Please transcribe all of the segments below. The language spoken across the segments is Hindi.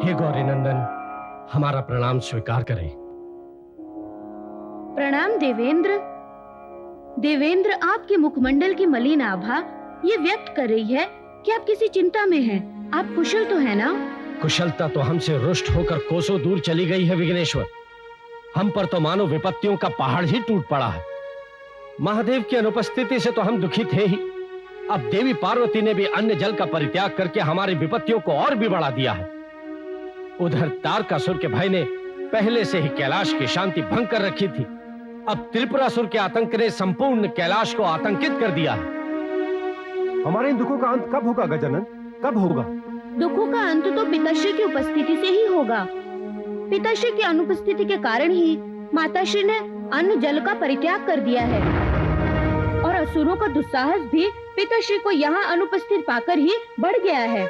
हे गौरी नंदन, हमारा प्रणाम स्वीकार करें। प्रणाम देवेंद्र। देवेंद्र, आपके मुखमंडल की मलिन आभा ये व्यक्त कर रही है कि आप किसी चिंता में हैं। आप कुशल तो है ना? कुशलता तो हमसे रुष्ट होकर कोसों दूर चली गई है विघ्नेश्वर। हम पर तो मानो विपत्तियों का पहाड़ ही टूट पड़ा है। महादेव की अनुपस्थिति से तो हम दुखी थे ही, अब देवी पार्वती ने भी अन्न जल का परित्याग करके हमारी विपत्तियों को और भी बढ़ा दिया है। उधर तारकासुर के भाई ने पहले से ही कैलाश की शांति भंग कर रखी थी, अब त्रिपुरासुर के आतंक ने संपूर्ण कैलाश को आतंकित कर दिया है। हमारे इन दुखों का अंत कब होगा गजानन, कब होगा? दुखों का अंत तो पिताश्री की उपस्थिति से ही होगा। पिताश्री की अनुपस्थिति के कारण ही माताश्री ने अन्न जल का परित्याग कर दिया है और असुरों का दुस्साहस भी पिताश्री को यहाँ अनुपस्थित पाकर ही बढ़ गया है।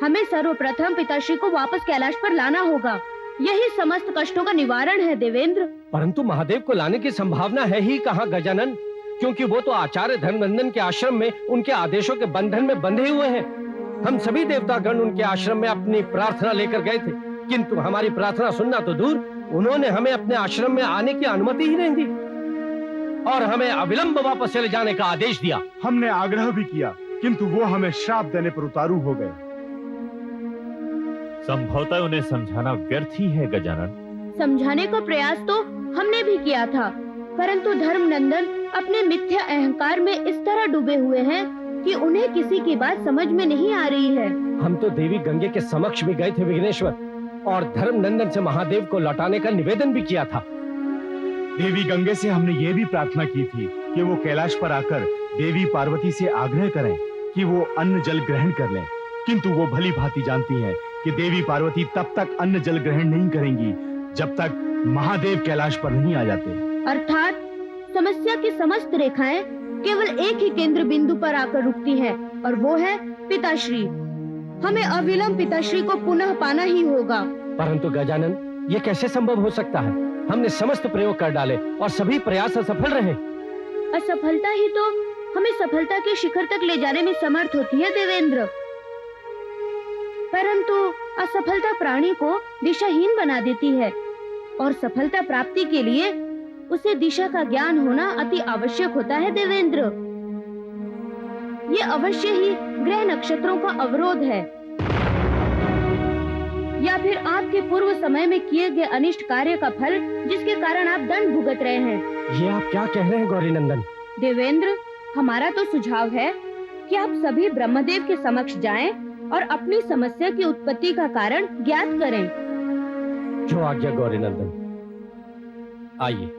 हमें सर्वप्रथम पिताश्री को वापस कैलाश पर लाना होगा, यही समस्त कष्टों का निवारण है देवेंद्र। परंतु महादेव को लाने की संभावना है ही कहाँ गजानन, क्योंकि वो तो आचार्य धर्मनंदन के आश्रम में उनके आदेशों के बंधन में बंधे हुए हैं। हम सभी देवतागण उनके आश्रम में अपनी प्रार्थना लेकर गए थे, किंतु हमारी प्रार्थना सुनना तो दूर, उन्होंने हमें अपने आश्रम में आने की अनुमति ही नहीं दी और हमें अविलंब वापस चले जाने का आदेश दिया। हमने आग्रह भी किया, किंतु वो हमें श्राप देने पर उतारू हो गए। संभवतः उन्हें समझाना व्यर्थ ही है गजानन। समझाने का प्रयास तो हमने भी किया था, परंतु धर्मनंदन अपने मिथ्या अहंकार में इस तरह डूबे हुए हैं कि उन्हें किसी की बात समझ में नहीं आ रही है। हम तो देवी गंगे के समक्ष भी गए थे विघ्नेश्वर, और धर्मनंदन से महादेव को लौटाने का निवेदन भी किया था। देवी गंगे से हमने ये भी प्रार्थना की थी कि वो कैलाश पर आकर देवी पार्वती से आग्रह करें कि वो अन्न जल ग्रहण कर लें, किंतु वो भली भांति जानती हैं कि देवी पार्वती तब तक अन्न जल ग्रहण नहीं करेंगी जब तक महादेव कैलाश पर नहीं आ जाते। अर्थात समस्या की समस्त रेखाएं केवल एक ही केंद्र बिंदु पर आकर रुकती हैं, और वो है पिताश्री। हमें अविलंब पिताश्री को पुनः पाना ही होगा। परंतु गजानन, ये कैसे संभव हो सकता है? हमने समस्त प्रयोग कर डाले और सभी प्रयास असफल रहे। असफलता ही तो हमें सफलता के शिखर तक ले जाने में समर्थ होती है देवेंद्र, परंतु असफलता प्राणी को दिशाहीन बना देती है और सफलता प्राप्ति के लिए उसे दिशा का ज्ञान होना अति आवश्यक होता है देवेंद्र। ये अवश्य ही ग्रह नक्षत्रों का अवरोध है, या फिर आपके पूर्व समय में किए गए अनिष्ट कार्य का फल, जिसके कारण आप दंड भुगत रहे हैं। ये आप क्या कह रहे हैं गौरी नंदन? देवेंद्र, हमारा तो सुझाव है कि आप सभी ब्रह्मदेव के समक्ष जाएं और अपनी समस्या की उत्पत्ति का कारण ज्ञात करें। जो आज्ञा गौरी नंदन। आइए।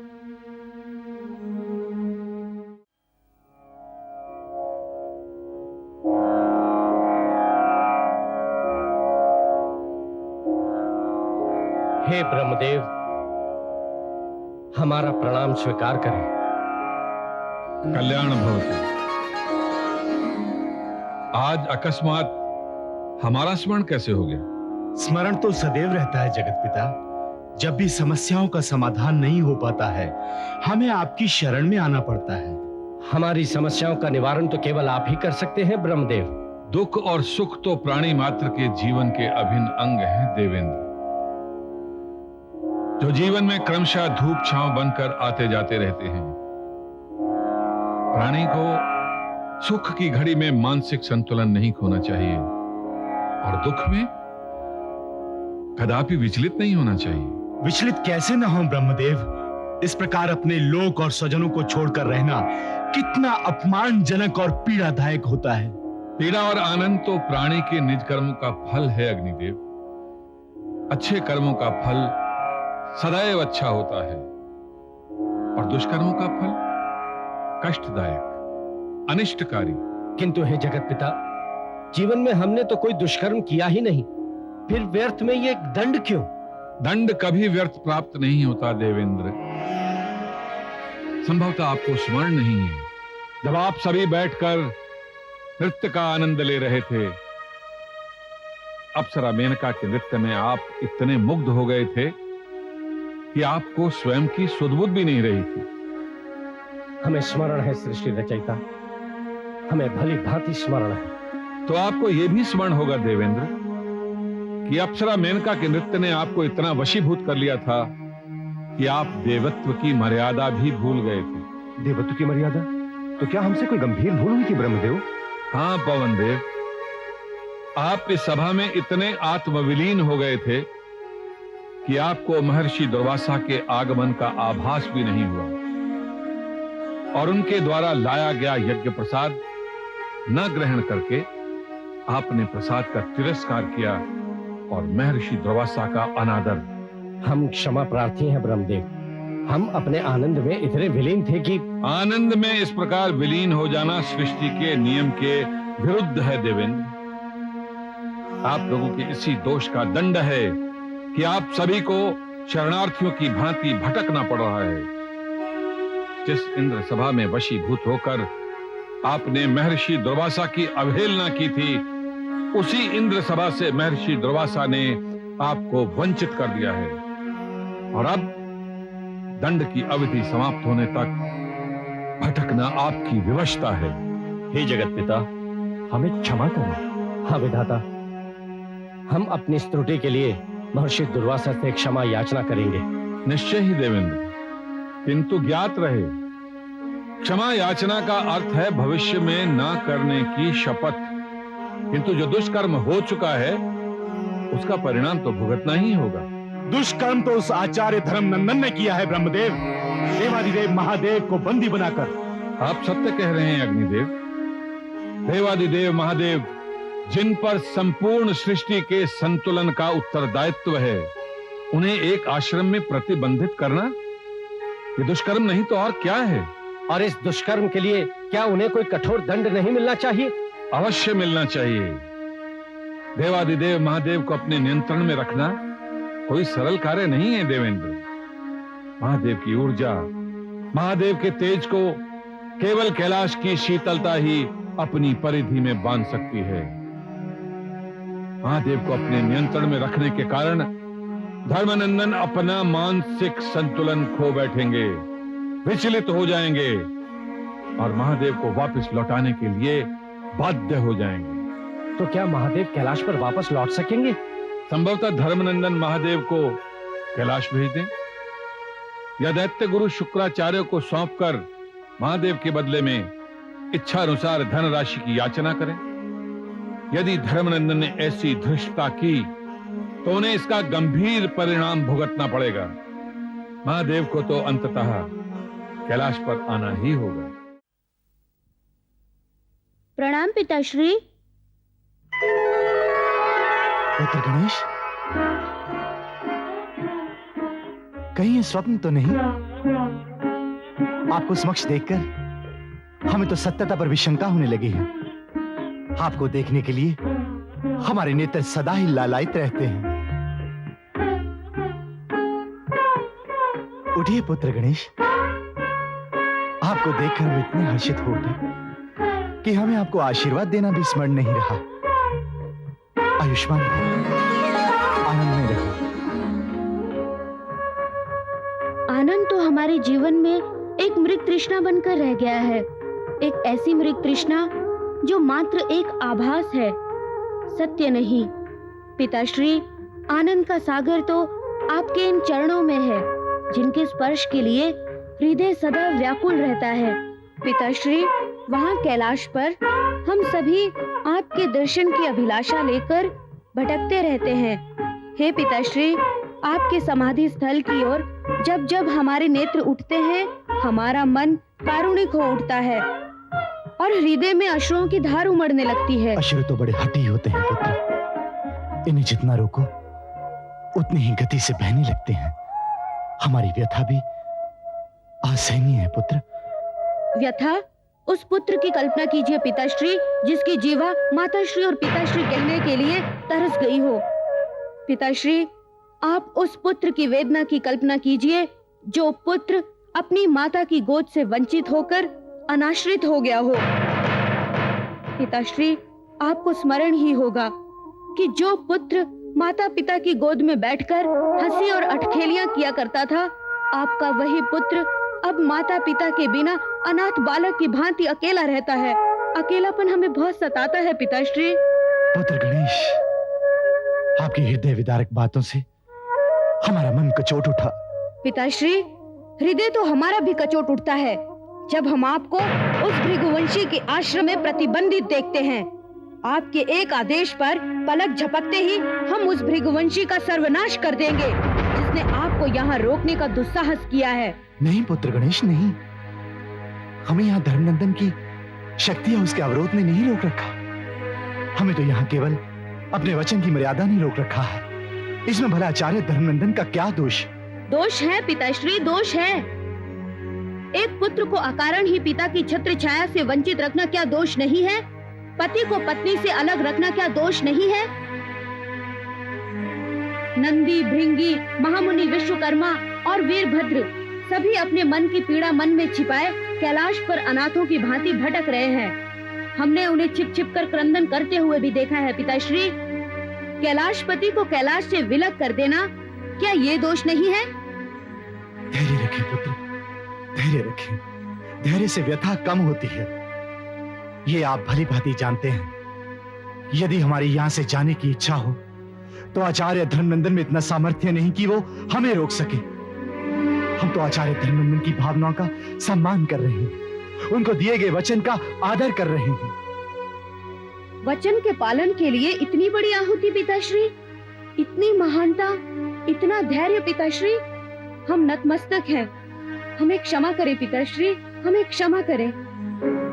हे ब्रह्मदेव, हमारा प्रणाम स्वीकार करें। कल्याण भवतु। आज अकस्मात हमारा स्मरण कैसे हो गया? स्मरण तो सदैव रहता है जगत पिता। जब भी समस्याओं का समाधान नहीं हो पाता है, हमें आपकी शरण में आना पड़ता है। हमारी समस्याओं का निवारण तो केवल आप ही कर सकते हैं ब्रह्मदेव। दुख और सुख तो प्राणी मात्र के जीवन के अभिन्न अंग हैं देवेंद्र, जो जीवन में क्रमशः धूप छांव बनकर आते जाते रहते हैं। प्राणी को सुख की घड़ी में मानसिक संतुलन नहीं खोना चाहिए और दुख में कदापि विचलित नहीं होना चाहिए। विचलित कैसे न हो ब्रह्मदेव? इस प्रकार अपने लोक और स्वजनों को छोड़कर रहना कितना अपमानजनक और पीड़ादायक होता है। पीड़ा और आनंद तो प्राणी के निज कर्मों का फल है अग्निदेव। अच्छे कर्मों का फल सदैव अच्छा होता है और दुष्कर्मों का फल कष्टदायक, अनिष्टकारी। किंतु हे जगत पिता, जीवन में हमने तो कोई दुष्कर्म किया ही नहीं, फिर व्यर्थ में ये दंड क्यों? दंड कभी व्यर्थ प्राप्त नहीं होता देवेंद्र। संभवतः आपको स्मरण नहीं है, जब आप सभी बैठकर नृत्य का आनंद ले रहे थे, अप्सरा मेनका के नृत्य में आप इतने मुग्ध हो गए थे कि आपको स्वयं की सुध-बुध भी नहीं रही थी। हमें स्मरण है सृष्टि रचयिता, हमें भली भांति स्मरण है। तो आपको यह भी स्मरण होगा देवेंद्र कि अप्सरा मेनका के नृत्य ने आपको इतना वशीभूत कर लिया था कि आप देवत्व की मर्यादा भी भूल गए थे। देवत्व की मर्यादा? तो क्या हमसे कोई गंभीर भूल हुई थी ब्रह्मदेव? हाँ पवन देव, आप इस सभा में इतने आत्मविलीन हो गए थे कि आपको महर्षि दुर्वासा के आगमन का आभास भी नहीं हुआ, और उनके द्वारा लाया गया यज्ञ प्रसाद न ग्रहण करके आपने प्रसाद का तिरस्कार किया और महर्षि दुर्वासा का अनादर। हम क्षमा प्रार्थी हैं ब्रह्मदेव, हम अपने आनंद में इतने विलीन थे कि... आनंद में इस प्रकार विलीन हो जाना सृष्टि के नियम के विरुद्ध है देवेंद्र। आप लोगों के इसी दोष का दंड है कि आप सभी को शरणार्थियों की भांति भटकना पड़ रहा है। जिस इंद्र सभा में वशीभूत होकर आपने महर्षि दुर्वासा की अवहेलना की थी, उसी इंद्र सभा से महर्षि दुर्वासा ने आपको वंचित कर दिया है, और अब दंड की अवधि समाप्त होने तक भटकना आपकी विवशता है। हे जगत पिता, हमें क्षमा करें। हाँ विधाता, हम अपनी इस त्रुटि के लिए महर्षि दुर्वासा से क्षमा याचना करेंगे। निश्चय ही देवेंद्र, किंतु ज्ञात रहे, क्षमा याचना का अर्थ है भविष्य में ना करने की शपथ। किंतु जो दुष्कर्म हो चुका है उसका परिणाम तो भुगतना ही होगा। दुष्कर्म तो उस आचार्य धर्मनंदन ने किया है ब्रह्मदेव, देवादिदेव महादेव को बंदी बनाकर। आप सत्य कह रहे हैं अग्निदेव। देवादिदेव महादेव जिन पर संपूर्ण सृष्टि के संतुलन का उत्तरदायित्व है, उन्हें एक आश्रम में प्रतिबंधित करना ये दुष्कर्म नहीं तो और क्या है? और इस दुष्कर्म के लिए क्या उन्हें कोई कठोर दंड नहीं मिलना चाहिए? अवश्य मिलना चाहिए। देवादिदेव महादेव को अपने नियंत्रण में रखना कोई सरल कार्य नहीं है देवेंद्र। महादेव की ऊर्जा, महादेव के तेज को केवल कैलाश की शीतलता ही अपनी परिधि में बांध सकती है। महादेव को अपने नियंत्रण में रखने के कारण धर्मनंदन अपना मानसिक संतुलन खो बैठेंगे, विचलित हो जाएंगे और महादेव को वापस लौटाने के लिए बाध्य हो जाएंगे। तो क्या महादेव कैलाश पर वापस लौट सकेंगे? संभवतः धर्मनंदन महादेव को कैलाश भेज दें, या दैत्य गुरु शुक्राचार्य को सौंपकर महादेव के बदले में इच्छा अनुसार धनराशि की याचना करें। यदि धर्मनंदन ने ऐसी धृष्टता की तो उन्हें इसका गंभीर परिणाम भुगतना पड़ेगा। महादेव को तो अंततः कैलाश पर आना ही होगा। प्रणाम पिताश्री। पुत्र गणेश, कहीं ये स्वप्न तो नहीं? आपको समक्ष देखकर हमें तो सत्यता पर भी शंका होने लगी है। आपको देखने के लिए हमारे नेत्र सदा ही लालायित रहते हैं। उठिए पुत्र गणेश, आपको देखकर हम इतने हर्षित हो उठे कि हमें आपको आशीर्वाद देना भी स्मरण नहीं रहा। आयुष्मान रहो, आनंद में रहो। आनंद तो हमारे जीवन में एक मृग तृष्णा बनकर रह गया है, एक ऐसी मृग तृष्णा जो मात्र एक आभास है, सत्य नहीं। पिताश्री, आनंद का सागर तो आपके इन चरणों में है, जिनके स्पर्श के लिए हृदय सदा व्याकुल रहता है। पिताश्री, वहाँ कैलाश पर हम सभी आपके दर्शन की अभिलाषा लेकर भटकते रहते हैं। हे पिताश्री, आपके समाधि स्थल की ओर जब जब हमारे नेत्र उठते हैं, हमारा मन कारुणिक हो उठता है और हृदय में अश्रुओं की धार उमड़ने लगती है। अश्रु तो बड़े हठी होते हैं पुत्र, इन्हें जितना रोको उतनी ही गति से बहने लगते हैं। हमारी व्यथा भी असहनीय है पुत्र। व्यथा? उस पुत्र की कल्पना कीजिए पिताश्री, जिसकी जीवा माताश्री और पिताश्री कहने के लिए तरस गई हो। पिताश्री, आप उस पुत्र की वेदना की कल्पना कीजिए, जो पुत्र अपनी माता की गोद से वंचित होकर अनाश्रित हो गया हो। पिताश्री, आपको स्मरण ही होगा कि जो पुत्र माता पिता की गोद में बैठकर हंसी और अठखेलियां किया करता था, आपका वही पुत्र अब माता पिता के बिना अनाथ बालक की भांति अकेला रहता है। अकेलापन हमें बहुत सताता है पिताश्री। पुत्र गणेश, आपकी हृदय विदारक बातों से हमारा मन कचोट उठा। पिताश्री, हृदय तो हमारा भी कचोट उठता है जब हम आपको उस भृगुवंशी के आश्रम में प्रतिबंधित देखते हैं। आपके एक आदेश पर पलक झपकते ही हम उस भृगुवंशी का सर्वनाश कर देंगे जिसने आपको यहाँ रोकने का दुस्साहस किया है। नहीं पुत्र गणेश, नहीं। हमें यहाँ धर्मनंदन की शक्ति या उसके अवरोध ने नहीं रोक रखा। हमें तो यहाँ केवल अपने वचन की मर्यादा ने रोक रखा है। इसमें भला आचार्य धर्मनंदन का क्या दोष? दोष है पिताश्री, दोष है। एक पुत्र को अकारण ही पिता की छत्र छाया से वंचित रखना क्या दोष नहीं है? पति को पत्नी से अलग रखना क्या दोष नहीं है? नंदी, भृंगी, महामुनि विश्वकर्मा और वीरभद्र सभी अपने मन की पीड़ा मन में छिपाए कैलाश पर अनाथों की भांति भटक रहे हैं। हमने उन्हें छिप छिप कर क्रंदन करते हुए भी देखा है पिताश्री। कैलाशपति को कैलाश से विलग कर देना क्या ये दोष नहीं है? धैर्य रखें पुत्र, धैर्य रखें। धैर्य से व्यथा कम होती है, ये आप भली भांति जानते हैं। यदि हमारी यहाँ से जाने की इच्छा हो तो आचार्य धर्मनंदन में इतना सामर्थ्य नहीं कि वो हमें रोक सके। हम तो आचार्य धर्मनंदन की भावनाओं का सम्मान कर रहे हैं, उनको दिए गए वचन का आदर कर रहे हैं। वचन के पालन के लिए इतनी बड़ी आहुति पिताश्री, इतनी महानता, इतना धैर्य पिताश्री। हम नतमस्तक हैं। हमें क्षमा करें पिताश्री, हमें क्षमा करें।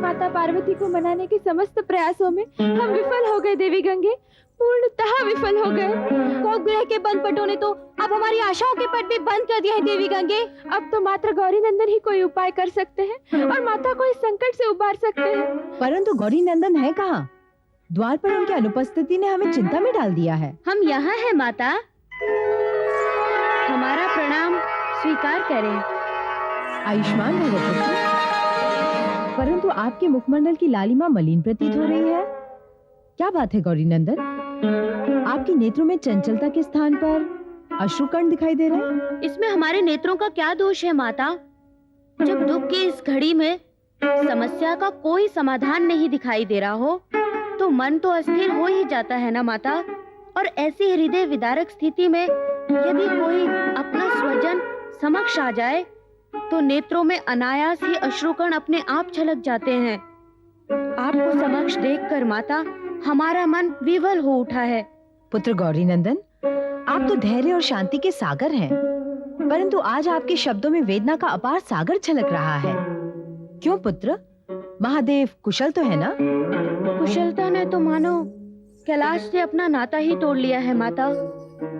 माता पार्वती को मनाने के समस्त प्रयासों में हम विफल हो गए देवी गंगे, पूर्णतः विफल हो गए। कोपगृह के बंद पटों ने तो अब हमारी आशाओं के पट भी बंद कर दिया है देवी गंगे। अब तो मात्र गौरी नंदन ही कोई उपाय कर सकते हैं और माता को इस संकट से उबार सकते हैं। परंतु गौरी नंदन है कहाँ? द्वार पर उनकी अनुपस्थिति ने हमें चिंता में डाल दिया है। हम यहाँ हैं माता, हमारा प्रणाम स्वीकार करें। आयुष्मान भव पुत्र। परंतु आपके मुखमंडल की लालिमा मलिन प्रतीत हो रही है। क्या बात है गौरी नंदन? आपके नेत्रों में चंचलता के स्थान पर अश्रुकण दिखाई दे रहे हैं। इसमें हमारे नेत्रों का क्या दोष है माता? जब दुख की इस घड़ी में समस्या का कोई समाधान नहीं दिखाई दे रहा हो तो मन तो अस्थिर हो ही जाता है ना माता। और ऐसी हृदय विदारक स्थिति में यदि कोई अपना स्वजन समक्ष आ जाए तो नेत्रों में अनायास ही अश्रुकण अपने आप छलक जाते हैं। आपको समक्ष देखकर माता हमारा मन विवल हो उठा है। पुत्र गौरी नंदन, आप तो धैर्य और शांति के सागर हैं, परंतु आज आपके शब्दों में वेदना का अपार सागर छलक रहा है। क्यों पुत्र? महादेव कुशल तो है ना? कुशलता ने तो मानो कैलाश से अपना नाता ही तोड़ लिया है माता।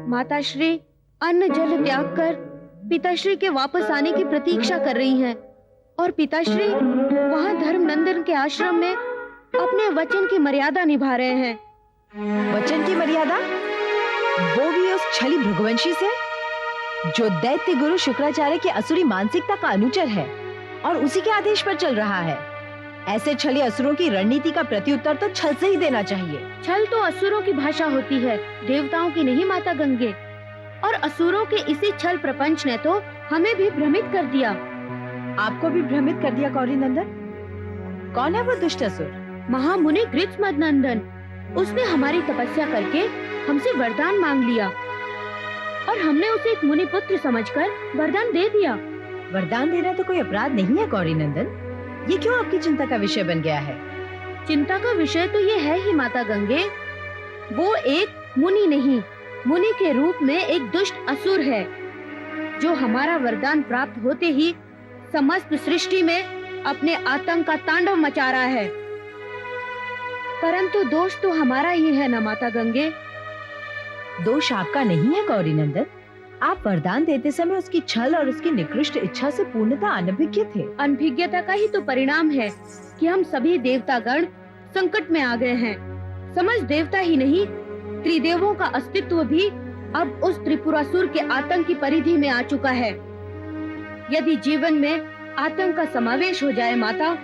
माताश्री अन्न जल त्याग कर पिताश्री के वापस आने की प्रतीक्षा कर रही हैं और पिताश्री वहाँ धर्मनंदन के आश्रम में अपने वचन की मर्यादा निभा रहे हैं। वचन की मर्यादा? वो भी उस छली भृगुवंशी से जो दैत्य गुरु शुक्राचार्य की असुरी मानसिकता का अनुचर है और उसी के आदेश पर चल रहा है। ऐसे छली असुरों की रणनीति का प्रत्युत्तर तो छल से ही देना चाहिए। छल तो असुरों की भाषा होती है, देवताओं की नहीं माता गंगे। और असुरों के इसी छल प्रपंच ने तो हमें भी भ्रमित कर दिया। आपको भी भ्रमित कर दिया गौरी नंदन? कौन है वो दुष्ट असुर? महामुनि गृत्समदनंदन। उसने हमारी तपस्या करके हमसे वरदान मांग लिया और हमने उसे एक मुनि पुत्र समझकर वरदान दे दिया। वरदान देना तो कोई अपराध नहीं है गौरी नंदन। ये क्यों आपकी चिंता का विषय बन गया है? चिंता का विषय तो ये है ही माता गंगे, वो एक मुनि नहीं, मुनि के रूप में एक दुष्ट असुर है जो हमारा वरदान प्राप्त होते ही समस्त सृष्टि में अपने आतंक का तांडव मचा रहा है। परंतु दोष तो हमारा ही है ना माता गंगे। दोष आपका नहीं है गौरी नंदन। आप वरदान देते समय उसकी छल और उसकी निकृष्ट इच्छा से पूर्णतः अनभिज्ञ थे। अनभिज्ञता का ही तो परिणाम है कि हम सभी देवतागण संकट में आ गए हैं। समझ देवता ही नहीं, त्रिदेवों का अस्तित्व भी अब उस त्रिपुरासुर के आतंक की परिधि में आ चुका है। यदि जीवन में आतंक का समावेश हो जाए माता,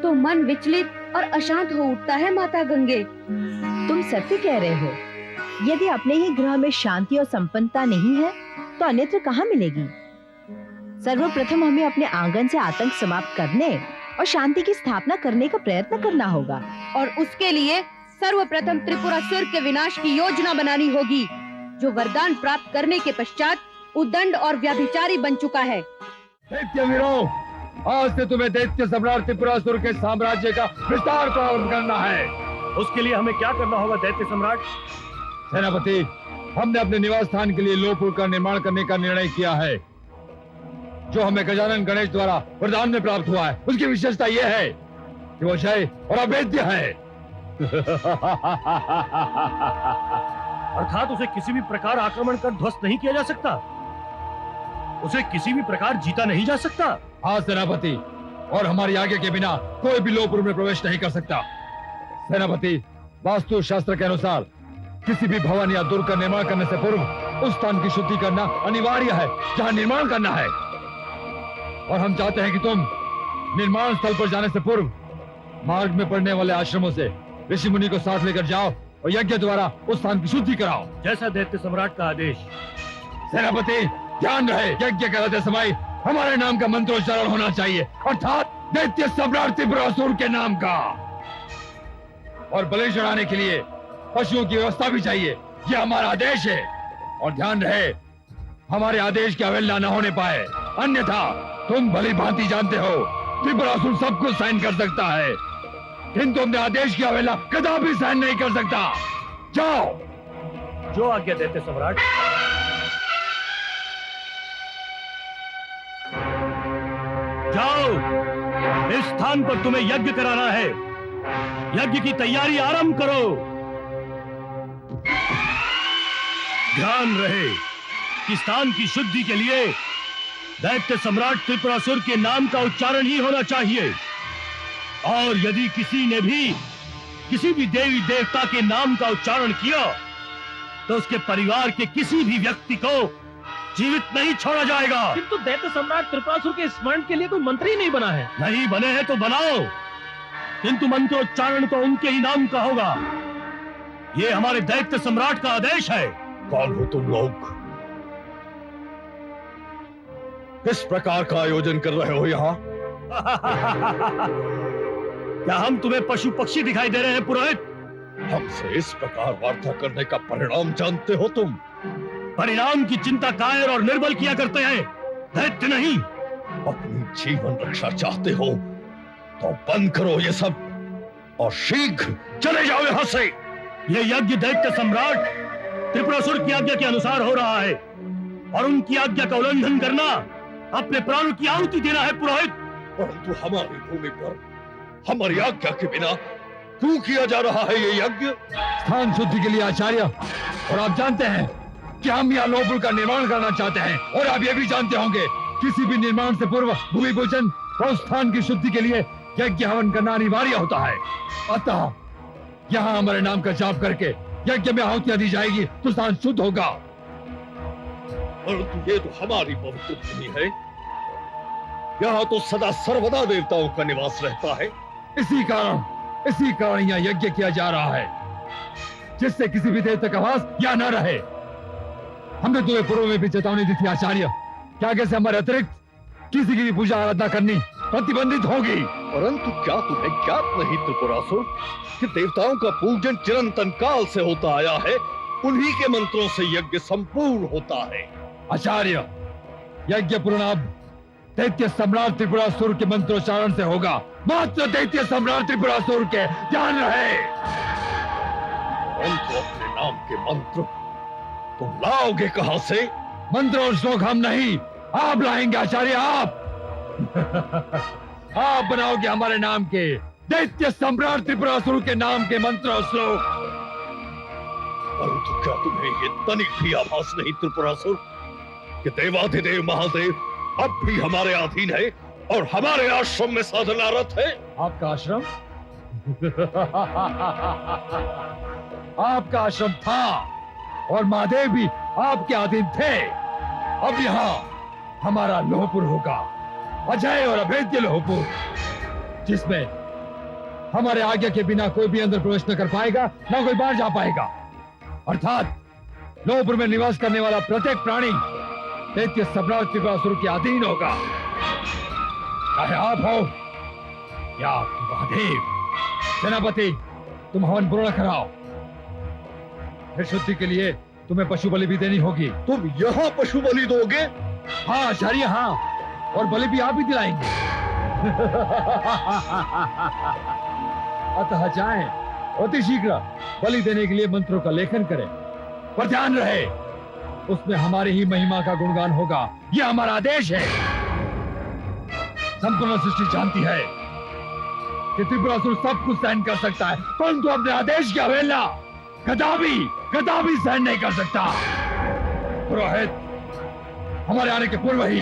तो मन विचलित और अशांत हो उठता है माता गंगे। तुम सत्य कह रहे हो। यदि अपने ही ग्रह में शांति और संपन्नता नहीं है तो अन्यत्र कहाँ मिलेगी? सर्वप्रथम हमें अपने आंगन से आतंक समाप्त करने और शांति की स्थापना करने का प्रयत्न करना होगा। और उसके लिए सर्वप्रथम त्रिपुरासुर के विनाश की योजना बनानी होगी, जो वरदान प्राप्त करने के पश्चात उद्दंड और व्यभिचारी बन चुका है। दैत्य वीरों, आज से तुम्हें दैत्य सम्राट त्रिपुरासुर के साम्राज्य का विस्तार प्रारंभ करना है। उसके लिए हमें क्या करना होगा दैत्य सम्राट? सेनापति, हमने अपने निवास स्थान के लिए लोहपुर का निर्माण करने का निर्णय किया है, जो हमें गजानन गणेश द्वारा वरदान में प्राप्त हुआ है। उसकी विशेषता यह है कि वो जय और अभेद्य है। अर्थात उसे किसी भी प्रकार आक्रमण कर ध्वस्त नहीं किया जा सकता, उसे किसी भी प्रकार जीता नहीं जा सकता। हाँ सेनापति, और हमारी आज्ञा के बिना कोई भी लोहपुर में प्रवेश नहीं कर सकता। सेनापति, वास्तु शास्त्र के अनुसार किसी भी भवन या दुर्ग का निर्माण करने से पूर्व उस स्थान की शुद्धि करना अनिवार्य है जहां निर्माण करना है। और हम चाहते हैं कि तुम निर्माण स्थल पर जाने से पूर्व मार्ग में पड़ने वाले आश्रमों से ऋषि मुनि को साथ लेकर जाओ और यज्ञ द्वारा उस स्थान की शुद्धि कराओ, जैसा दैत्य सम्राट का आदेश। सेनापति, ध्यान रहे, यज्ञ कराते समय हमारे नाम का मंत्रोच्चारण होना चाहिए, अर्थात दैत्य सम्राट त्रिपुरासुर के नाम का। और बलि चढ़ाने के लिए पशुओं की व्यवस्था भी चाहिए, ये हमारा आदेश है। और ध्यान रहे, हमारे आदेश की अवहेलना न होने पाए, अन्यथा तुम भली भांति जानते हो त्रिपुरासुर सब कुछ सहन कर सकता है, किंतु अपने आदेश की अवहेलना कदापि सहन नहीं कर सकता। जाओ। जो आज्ञा दैत्य सम्राट। जाओ, इस स्थान पर तुम्हें यज्ञ कराना है, यज्ञ की तैयारी आरंभ करो। ध्यान रहे कि स्थान की शुद्धि के लिए दैत्य सम्राट त्रिपुरासुर के नाम का उच्चारण ही होना चाहिए, और यदि किसी ने भी किसी भी देवी देवता के नाम का उच्चारण किया तो उसके परिवार के किसी भी व्यक्ति को जीवित नहीं छोड़ा जाएगा। किंतु दैत्य सम्राट त्रिपुरासुर के स्मरण के लिए कोई मंत्र ही नहीं बना है। नहीं बने हैं तो बनाओ, किंतु मंत्रोच्चारण तो उनके ही नाम का होगा। ये हमारे दैत्य सम्राट का आदेश है। कौन हो तुम लोग? किस प्रकार का आयोजन कर रहे हो यहाँ? क्या हम तुम्हें पशु पक्षी दिखाई दे रहे हैं पुरोहित? हमसे इस प्रकार वार्ता करने का परिणाम जानते हो तुम? परिणाम की चिंता कायर और निर्बल किया करते हैं, दैत्य नहीं। अपनी जीवन रक्षा चाहते हो तो बंद करो ये सब और शीघ्र चले जाओ यहाँ से। ये यज्ञ दैत्य सम्राट त्रिपुरासुर की आज्ञा के अनुसार हो रहा है, और उनकी आज्ञा का उल्लंघन करना अपने प्राणों की आहुति देना है पुरोहित। परंतु हमारी भूमि पर हमारी आज्ञा के बिना क्यों किया जा रहा है ये यज्ञ? स्थान शुद्धि के लिए आचार्य, और आप जानते हैं कि हम यहाँ लोहपुर का निर्माण करना चाहते हैं, और आप ये भी जानते होंगे किसी भी निर्माण से पूर्व भूमि पूजन और स्थान की शुद्धि के लिए यज्ञ हवन करना अनिवार्य होता है। अतः यहाँ हमारे नाम का जाप करके यज्ञ में आहुतियां दी जाएगी तो स्थान शुद्ध होगा। परंतु ये तो हमारी पवित्र भूमि है, यहाँ तो सदा सर्वदा देवताओं का निवास रहता है। इसी कारण यहाँ यज्ञ किया जा रहा है, जिससे किसी भी देवता का वास यहाँ न रहे। हमने तुम्हें पूर्व में भी चेतावनी दी थी आचार्य, कि आगे से हमारे अतिरिक्त किसी की भी पूजा आराधना करनी प्रतिबंधित होगी। परंतु क्या तुम्हें ज्ञात नहीं त्रिपुरासुर कि देवताओं का पूजन चिरंतन काल से होता आया है, उन्हीं के मंत्रों से यज्ञ संपूर्ण होता है। आचार्य, यज्ञ पूर्ण अब दैत्य सम्राट त्रिपुरासुर के मंत्रोच्चारण से होगा, मात्र दैत्य सम्राट त्रिपुरासुर के। ध्यान रहे। परंतु अपने नाम के मंत्र तुम लाओगे कहां से? मंत्र और श्लोक हम नहीं, आप लाएंगे आचार्य, आप। आप बनाओगे हमारे नाम के, दैत्य सम्राट त्रिपुरासुर के नाम के मंत्र और श्लोक। परंतु क्या तुम्हें ये तनिक भी आभास नहीं त्रिपुरासुर कि देवाधिदेव महादेव अब भी हमारे अधीन है और हमारे आश्रम में साधनारत है? आपका आश्रम? आपका आश्रम था और महादेव भी आपके अधीन थे। अब यहाँ हमारा लोहपुर होगा, अजय और अभेद्य लोहपुर, जिसमें हमारे आज्ञा के बिना कोई भी अंदर प्रवेश न कर पाएगा, न कोई बाहर जा पाएगा। अर्थात लोहपुर में निवास करने वाला प्रत्येक प्राणी दैत्य सम्राट त्रिपुरासुर के अधीन होगा, चाहे आप हो या आपके महादेव। सेनापति, तुम हवन पूर्ण कराओ। फिर शुद्धि के लिए तुम्हें पशु बलि भी देनी होगी। तुम यहाँ पशु बलि दोगे? हाँ आचार्य, हाँ, और बलि भी आप ही दिलाएंगे। अतः जाएं, अति शीघ्र बलि देने के लिए मंत्रों का लेखन करें, पर ध्यान रहे उसमें हमारी ही महिमा का गुणगान होगा। यह हमारा आदेश है। संपूर्ण सृष्टि जानती है कि त्रिपुरासुर सब कुछ सहन कर सकता है, परंतु अपने आदेश की अवहेलना कदापि सहन नहीं कर सकता। पुरोहित, हमारे आने के पूर्व ही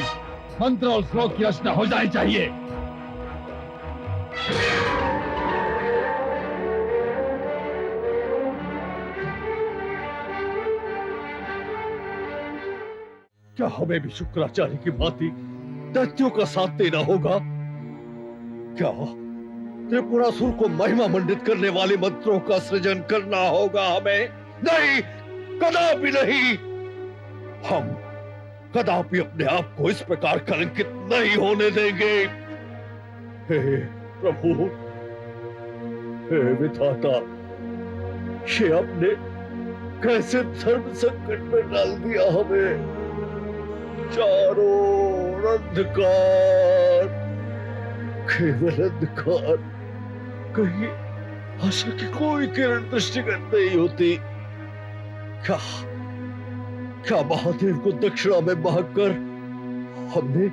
मंत्र और श्लोक की रचना हो जानी चाहिए। क्या हमें भी शुक्राचार्य की भांति दैत्यों का साथ देना होगा? क्या त्रिपुरासुर को महिमा मंडित करने वाले मंत्रों का सृजन करना होगा हमें? नहीं, कदापि नहीं। हम कदापि अपने आप को इस प्रकार कलंकित नहीं होने देंगे। हे प्रभु, हे विधाता, ये आपने कैसे धर्म संकट में डाल दिया हमें। चारों ओर अंधकार, केवल अंधकार, कहीं आशा की कोई किरण दृष्टिगत नहीं होती। क्या महादेव को दक्षिणा में बहाकर हमने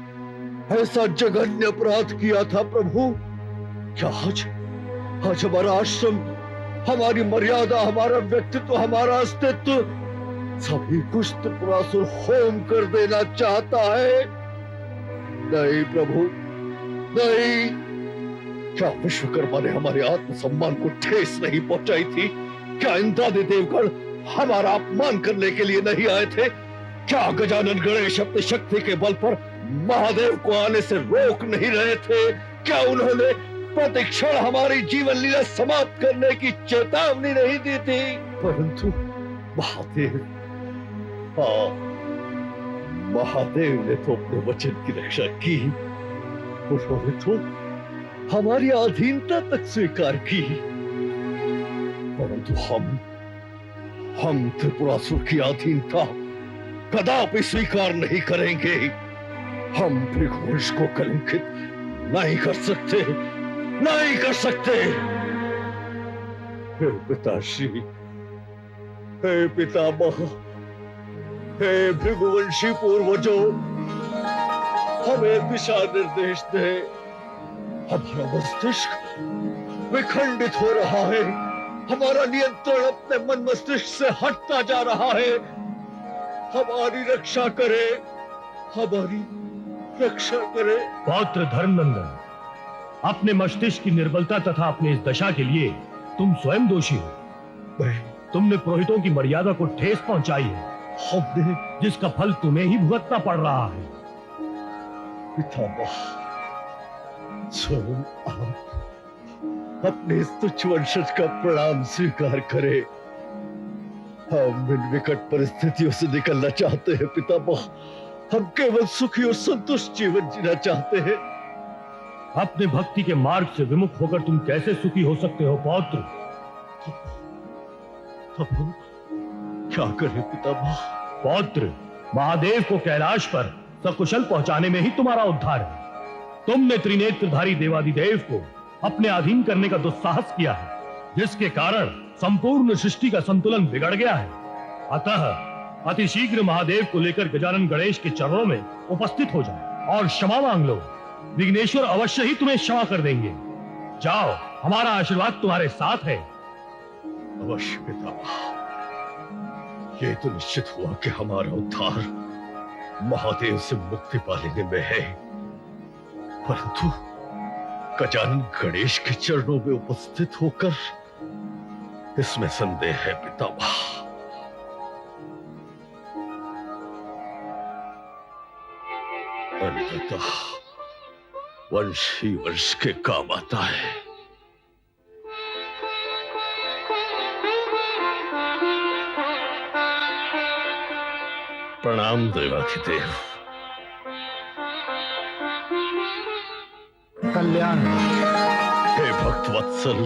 ऐसा जघन्य अपराध किया था प्रभु? क्या आज हमारा आश्रम, हमारी मर्यादा, हमारा व्यक्तित्व, हमारा अस्तित्व सभी कुछ त्रिपुरासुर होम कर देना चाहता है? नहीं प्रभु, नहीं। क्या विश्वकर्मा ने हमारे आत्मसम्मान को ठेस नहीं पहुंचाई थी? क्या इंद्रादि देवगण हमारा अपमान करने के लिए नहीं आए थे? क्या गजानन गणेश अपनी शक्ति के बल पर महादेव को आने से रोक नहीं रहे थे? क्या उन्होंने प्रतिक्षण हमारी जीवन लीला समाप्त करने की चेतावनी नहीं दी थी? परंतु महादेव, हाँ, महादेव ने तो अपने वचन की रक्षा की। उन्होंने तो हमारी अधीनता तक स्वीकार की। परंतु हम त्रिपुरासुर की अधीनता कदापि स्वीकार नहीं करेंगे। हम भृगुवंश को कलंकित नहीं कर सकते, नहीं कर सकते। हे पिताश्री, हे पितामह, हे भृगुवंशी पूर्वजों, हमें दिशा निर्देश दे। हमारा मस्तिष्क विखंडित हो रहा है, हमारा नियंत्रण अपने मन मस्तिष्क से हटता जा रहा है। हमारी रक्षा करे, हमारी रक्षा करे। पौत्र धर्मनंदन, अपने मस्तिष्क की निर्बलता तथा अपने इस दशा के लिए तुम स्वयं दोषी हो। तुमने पुरोहितों की मर्यादा को ठेस पहुंचाई है, हमने, जिसका फल तुम्हें ही भुगतना पड़ रहा है। पितामह, स्वयं आप अपने इस तुच्छ वंशज का प्रणाम स्वीकार करें। हम इन विकट परिस्थितियों से निकलना चाहते हैं पितामह। हम केवल सुखी और संतुष्ट जीवन जीना चाहते हैं। अपने भक्ति के मार्ग से विमुख होकर तुम कैसे सुखी हो सकते हो पौत्र? तब हम क्या करें पितामह? पौत्र, महादेव को कैलाश पर सकुशल पहुंचाने में ही तुम्हारा उद्धार है। तुमने त्रिनेत्रधारी देवादिदेव को अपने अधीन करने का दुस्साहस किया है, जिसके कारण संपूर्ण सृष्टि का संतुलन बिगड़ गया है। अतः अतिशीघ्र महादेव को लेकर गजानन गणेश के चरणों में उपस्थित हो जाओ और क्षमा मांग लो। विघ्नेश्वर अवश्य ही तुम्हें क्षमा कर देंगे। जाओ, हमारा आशीर्वाद तुम्हारे साथ है। अवश्य पितामह। ये तो निश्चित हुआ कि हमारा उद्धार महादेव से मुक्ति पा लेने में है, परंतु गजानन गणेश के चरणों में उपस्थित होकर इसमें संदेह है पितामह। अंततः वंश ही वंश के काम आता है। प्रणाम देवाधिदेव। कल्याण। हे भक्त वत्सल,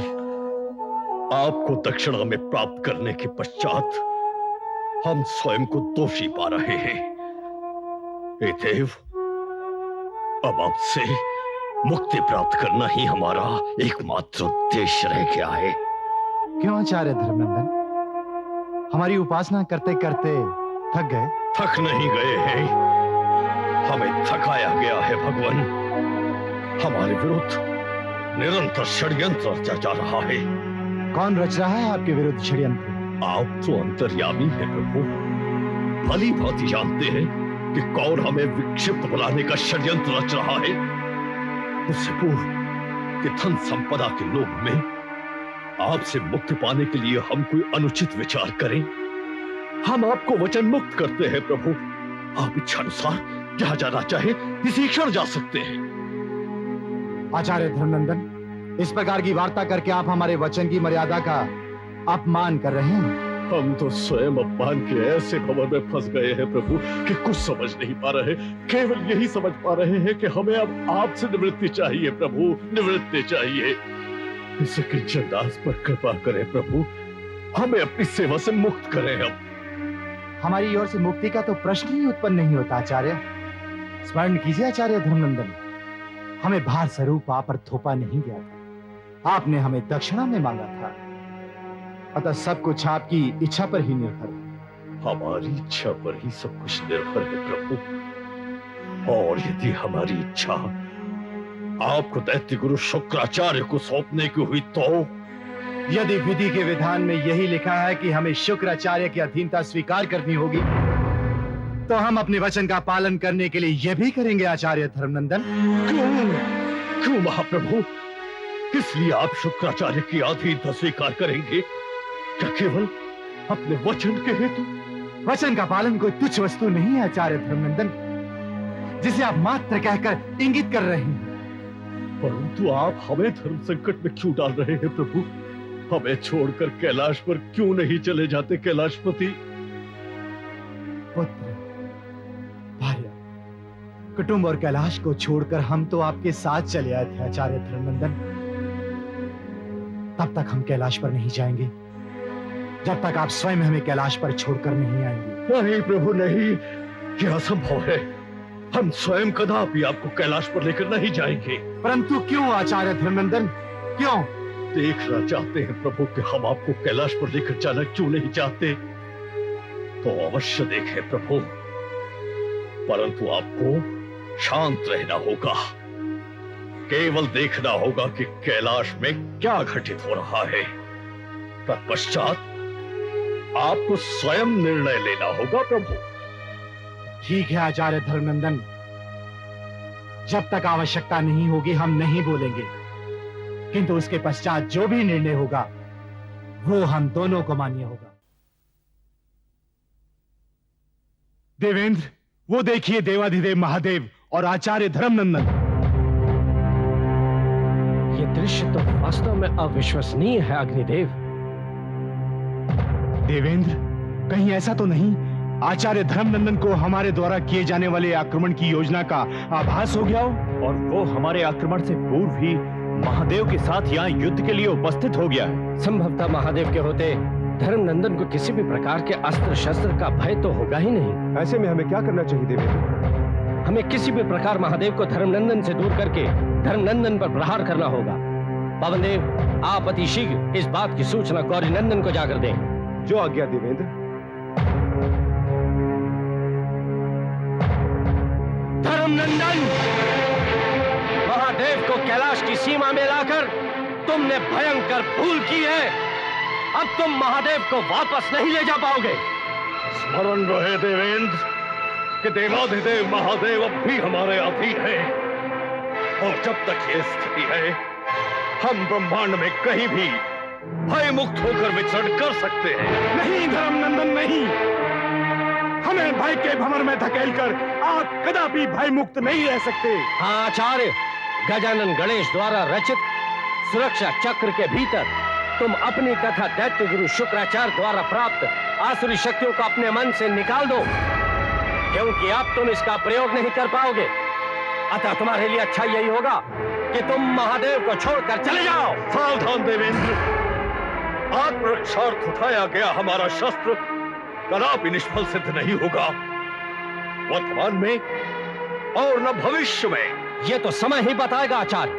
आपको दक्षिणा में प्राप्त करने के पश्चात हम स्वयं को दोषी पा रहे हैं। हे देव, अब आपसे मुक्ति प्राप्त करना ही हमारा एकमात्र उद्देश्य रह गया है। क्यों आचार्य धर्मनंदन, हमारी उपासना करते करते थक गए? थक नहीं गए हैं, हमें थकाया गया है भगवान। हमारे विरुद्ध निरंतर षड्यंत्र रचा जा रहा है। कौन रच रहा है आपके विरुद्ध षड्यंत्र? आप तो अंतर्यामी हैं प्रभु, भली भांति जानते हैं कि कौन हमें विक्षिप्त बनाने का षड्यंत्र रच रहा है। उससे पूर्व कि धन संपदा के लोभ में आपसे मुक्ति पाने के लिए हम कोई अनुचित विचार करें, हम आपको वचन मुक्त करते हैं प्रभु। आप इच्छा अनुसार जहां जाना चाहे इसी क्षण जा सकते हैं। आचार्य धर्मनंदन, इस प्रकार की वार्ता करके आप हमारे वचन की मर्यादा का अपमान कर रहे हैं। हम तो स्वयं अपमान के ऐसे भंवर में फंस गए हैं प्रभु कि कुछ समझ नहीं पा रहे। केवल यही समझ पा रहे हैं कि हमें अब आपसे निवृत्ति चाहिए प्रभु, निवृत्ति चाहिए। इस किंचन दास पर कृपा करें प्रभु, हमें अपनी सेवा से मुक्त करें। अब हमारी ओर से मुक्ति का तो प्रश्न ही उत्पन्न नहीं होता आचार्य। स्मरण कीजिए आचार्य धर्मनंदन, हमें भार स्वरूप आप पर थोपा नहीं गया था, आपने हमें दक्षिणा में मांगा था। अतः सब कुछ आपकी इच्छा पर ही निर्भर है। हमारी इच्छा पर ही सब कुछ निर्भर है प्रभु, और यदि हमारी इच्छा आपको दैत्य गुरु शुक्राचार्य को सौंपने की हुई तो? यदि विधि के विधान में यही लिखा है कि हमें शुक्राचार्य की अधीनता स्वीकार करनी होगी, तो हम अपने वचन का पालन करने के लिए यह भी करेंगे आचार्य धर्मनंदन। क्यों महाप्रभु, किस लिए आप शुक्राचार्य की अधीनता स्वीकार करेंगे? क्या केवल अपने वचन के हेतु? वचन का पालन कोई तुच्छ वस्तु नहीं है आचार्य धर्मनंदन, जिसे आप मात्र कहकर इंगित कर रहे हैं। परंतु आप हमें धर्म संकट में क्यों डाल रहे हैं प्रभु? हमें छोड़कर कैलाश पर क्यों नहीं चले जाते कैलाशपति? पुत्र, भार्या, कुटुंब और कैलाश को छोड़कर हम तो आपके साथ चले आए थे आचार्य धर्मनंदन। तब तक हम कैलाश पर नहीं जाएंगे जब तक आप स्वयं हमें कैलाश पर छोड़कर नहीं आएंगे। नहीं प्रभु नहीं, यह असंभव है। हम स्वयं कदापि आपको कैलाश पर लेकर नहीं जाएंगे। परंतु क्यों आचार्य धर्मनंदन, क्यों? देखना चाहते हैं प्रभु कि हम आपको कैलाश पर लेकर जाना क्यों नहीं चाहते? तो अवश्य देखें प्रभु, परंतु आपको शांत रहना होगा। केवल देखना होगा कि कैलाश में क्या घटित हो रहा है। तत्पश्चात आपको स्वयं निर्णय लेना होगा प्रभु। ठीक है आचार्य धर्मनंदन, जब तक आवश्यकता नहीं होगी हम नहीं बोलेंगे, किंतु उसके पश्चात जो भी निर्णय होगा वो हम दोनों को मान्य होगा। देवेंद्र, वो देखिए देवाधिदेव महादेव और आचार्य धर्मनंदन। ये दृश्य तो वास्तव में अविश्वसनीय है अग्निदेव। देवेंद्र, कहीं ऐसा तो नहीं आचार्य धर्मनंदन को हमारे द्वारा किए जाने वाले आक्रमण की योजना का आभास हो गया हो, और वो हमारे आक्रमण से पूर्व ही महादेव के साथ यहाँ युद्ध के लिए उपस्थित हो गया है? संभवतः महादेव के होते धर्मनंदन को किसी भी प्रकार के अस्त्र शस्त्र का भय तो होगा ही नहीं। ऐसे में हमें क्या करना चाहिए देवेंद्र? हमें किसी भी प्रकार महादेव को धर्मनंदन से दूर करके धर्मनंदन पर प्रहार करना होगा। पवन देव, आप अति शीघ्र इस बात की सूचना गौरी नंदन को जाकर दें। जो आज्ञा देवेंद्र। धर्मनंदन, महादेव को कैलाश की सीमा में लाकर तुमने भयंकर भूल की है। अब तुम महादेव को वापस नहीं ले जा पाओगे। स्मरण रहे देवेंद्र कि देवाधिदेव महादेव अब भी हमारे अधीन है, और जब तक ये स्थिति है हम ब्रह्मांड में कहीं भी भय मुक्त होकर विचरण कर सकते हैं। नहीं धर्मनंदन, नहीं, हमें भय के भंवर में धकेलकर आप कदापि भय मुक्त नहीं रह सकते। हाँ आचार्य, गजानन गणेश द्वारा रचित सुरक्षा चक्र के भीतर तुम अपनी तथा दैत्य गुरु शुक्राचार्य द्वारा प्राप्त आसुरी शक्तियों को अपने मन से निकाल दो, क्योंकि अब तुम इसका प्रयोग नहीं कर पाओगे। अतः तुम्हारे लिए अच्छा यही होगा कि तुम महादेव को छोड़कर चले जाओ। सावधान देवेंद्र, आत्मरक्षार्थ उठाया गया हमारा शस्त्र कदापि निष्फल सिद्ध नहीं होगा, वर्तमान में और न भविष्य में। ये तो समय ही बताएगा आचार्य।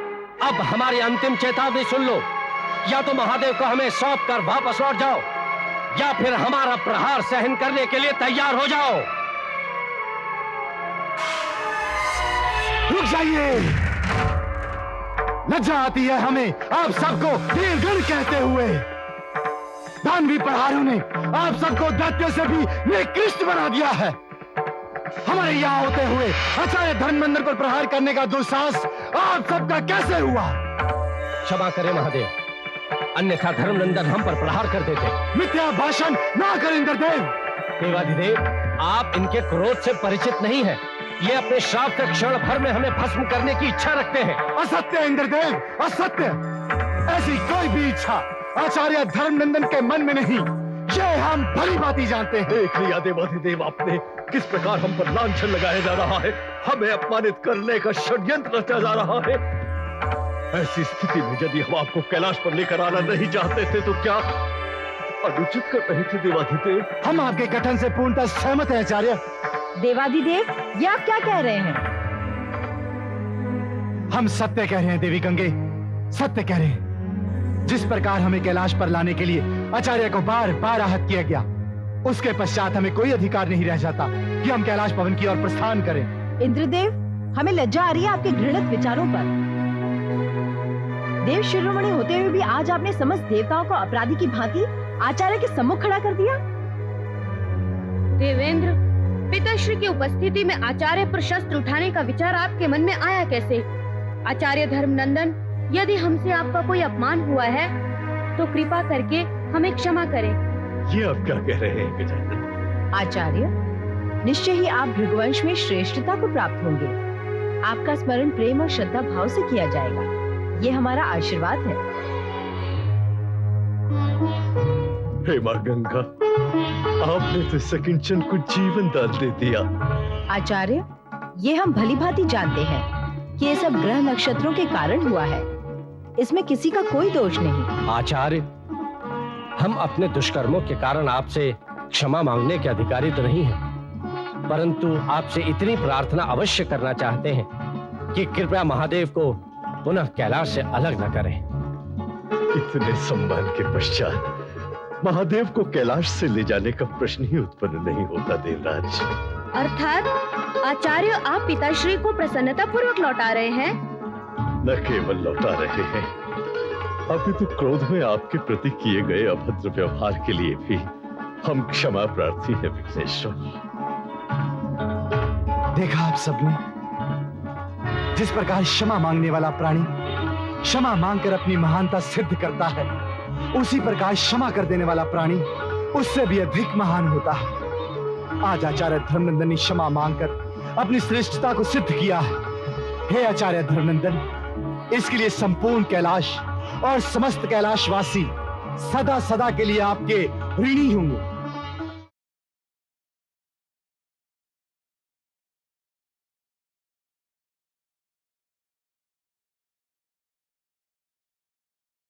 अब हमारी अंतिम चेतावनी सुन लो, या तो महादेव को हमें सौंप कर वापस लौट जाओ, या फिर हमारा प्रहार सहन करने के लिए तैयार हो जाओ। रुक जाइए, लज्जा आती है हमें आप सबको वीरगण कहते हुए। दानवी प्रहारों ने आप सबको दैत्य से भी निकृष्ट बना दिया है। हमारे यहाँ होते हुए आचार्य धर्मनंदन पर प्रहार करने का दुस्साहस आप सबका कैसे हुआ? क्षमा करें महादेव, अन्यथा धर्मनंदन हम पर प्रहार कर देते। मिथ्या भाषण ना कर इंद्रदेव। देवाधिदेव, आप इनके क्रोध से परिचित नहीं हैं। ये अपने श्राप के क्षण भर में हमें भस्म करने की इच्छा रखते हैं। असत्य इंद्रदेव, असत्य। ऐसी कोई भी इच्छा आचार्य धर्मनंदन के मन में नहीं, ये हम भली भांति जानते हैं। देख लिया देवाधिदेव आपने किस प्रकार हम पर लांछन लगाया जा रहा है, हमें अपमानित करने का षड्यंत्र रचा जा रहा है। ऐसी स्थिति में यदि हम आपको कैलाश पर लेकर आना नहीं चाहते थे तो क्या अनुचित कर रहे थे देवाधिदेव? हम आपके कथन से पूर्णतः सहमत हैं आचार्य। देवादिदेव, ये आप क्या कह रहे हैं? हम सत्य कह रहे हैं देवी गंगे, सत्य कह रहे हैं। जिस प्रकार हमें कैलाश पर लाने के लिए आचार्य को बार बार आहत किया गया, उसके पश्चात हमें कोई अधिकार नहीं रह जाता कि हम कैलाश भवन की ओर प्रस्थान करें। इंद्रदेव, हमें लज्जा आ रही है आपके घृणित विचारों पर। देव शिरोमणि होते हुए भी आज आपने समस्त देवताओं को अपराधी की भांति आचार्य के सम्मुख खड़ा कर दिया। देवेंद्र, पिताश्री की उपस्थिति में आचार्य पर शस्त्र उठाने का विचार आपके मन में आया कैसे? आचार्य धर्मनंदन, यदि हमसे आपका कोई अपमान हुआ है तो कृपा करके हमें क्षमा करें। ये आप क्या कह रहे हैं गजानन? आचार्य, निश्चय ही आप भृगुवंश में श्रेष्ठता को प्राप्त होंगे। आपका स्मरण प्रेम और श्रद्धा भाव से किया जाएगा, ये हमारा आशीर्वाद है। हे मां गंगा, आपने तो सकिंचन को जीवन दान दे दिया। आचार्य, ये हम भली भांति जानते हैं कि ये सब ग्रह नक्षत्रों के कारण हुआ है, इसमें किसी का कोई दोष नहीं। आचार्य, हम अपने दुष्कर्मों के कारण आपसे क्षमा मांगने के अधिकारी तो नहीं हैं, परंतु आपसे इतनी प्रार्थना अवश्य करना चाहते हैं कि कृपया महादेव को पुनः कैलाश से अलग न करें। इतने सम्मान के पश्चात महादेव को कैलाश से ले जाने का प्रश्न ही उत्पन्न नहीं होता देवराज। अर्थात आचार्य, आप पिताश्री को प्रसन्नता पूर्वक लौटा रहे हैं? न केवल लौटा रहे हैं, अभी तो क्रोध में आपके प्रति किए गए अभद्र व्यवहार के लिए भी हम क्षमा प्रार्थी हैं विघ्नेश्वर। देखा आप सबने, जिस प्रकार क्षमा मांगने वाला प्राणी क्षमा मांगकर अपनी महानता सिद्ध करता है, उसी प्रकार क्षमा कर देने वाला प्राणी उससे भी अधिक महान होता है। आज आचार्य धर्मनंदन ने क्षमा मांगकर अपनी श्रेष्ठता को सिद्ध किया है। हे आचार्य धर्मनंदन, इसके लिए संपूर्ण कैलाश और समस्त कैलाशवासी सदा सदा के लिए आपके ऋणी होंगे।